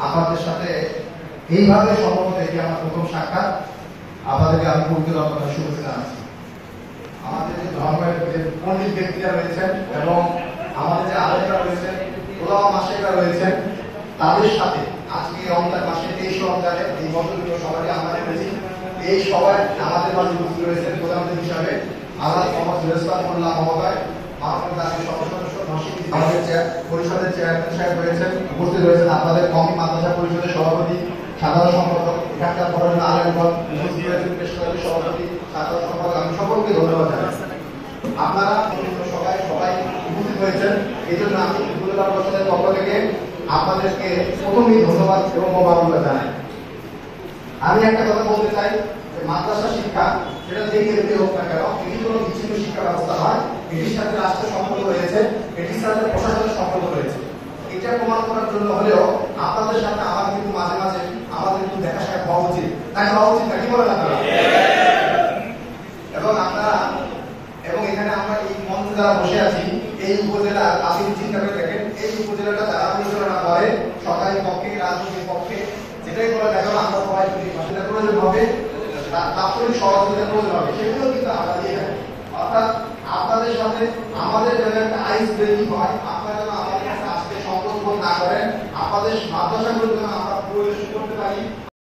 আপনাদের সাথে এইভাবে সম্ভবত এটি আমার প্রথম সাক্ষাৎ। আপনাদেরকে আমি পূর্ণ শুভেচ্ছা জানাচ্ছি। আমাদের যে ধর্মের যে পণ্ডিত ব্যক্তিরা রয়েছেন এবং আমাদের যে আলেমরা রয়েছেন, ওলামা মাশায়েখরা রয়েছেন, তাদের সাথে আজকে রমজান মাসে 23 রমজানের এই বছরগুলো সবাই আমরা করেছি। এই সবাই আমাদের মাঝে উপস্থিত রয়েছেন প্রধান অতিথি হিসাবে আল্লাহ মোহাম্মদ রেজওয়ানুল্লাহ মহোদয়, মাননীয় জাতীয় সদস্য আমাদের পরিষদের চেয়ারম্যান সাহেব রয়েছেন, উপস্থিত রয়েছেন আপনাদের কমি মাদ্রাসা পরিষদের সভাপতি, সাধারণ সম্পাদক, এখানকার বড় আলেমগণ উপস্থিত রয়েছেন, পেশকারী সভাপতি, সাধারণ সম্পাদক। আমি সকলকে ধন্যবাদ জানাই। আপনারা সবাই উপস্থিত হয়েছেন, এই জন্য আমি গুরুদার পরিষদের পক্ষ থেকে আপনাদেরকে প্রথমেই ধন্যবাদ এবং মোবারকবাদ জানাই। আমি একটা কথা বলতে চাই, মাদ্রাসা শিক্ষা সেটা যে ক্ষেত্রে হোক না কেন, এটি কোনো বিচ্ছিন্ন শিক্ষা ব্যবস্থা নয়। এটির সাথে রাষ্ট্রের সম্পর্ক রয়েছে, এটির সাথে প্রশাসনের সম্পর্ক রয়েছে। এটা প্রমাণ করার জন্য হলেও আপনাদের সাথে আমার কিন্তু মাঝে মাঝে আমাদের একটু দেখা সাক্ষাৎ হওয়া উচিত, তাই হওয়া উচিত না, কি বলেন আপনারা? এবং এখানে আমরা এই মঞ্চে যারা বসে আছি, এই উপজেলা আপনি চিন্তা করে দেখেন, এই উপজেলাটা যারা পরিচালনা করে সরকারি পক্ষে, রাজনৈতিক পক্ষে, যেটাই করে দেখো আমরা সবাই সেটা প্রয়োজন হবে, তাৎক্ষণিক সহযোগিতা প্রয়োজন হবে, সেগুলো কিন্তু আমরা দিয়ে থাকি। অর্থাৎ আপনাদের সাথে আমাদের যেন একটা আইস ব্রেকিং হয়, আপনারা যেন আমাদের কাছে আসতে সংকোচ বোধ না করেন, আপনাদের মাদ্রাসাগুলো যেন আমরা পরিবেশন করতে পারি,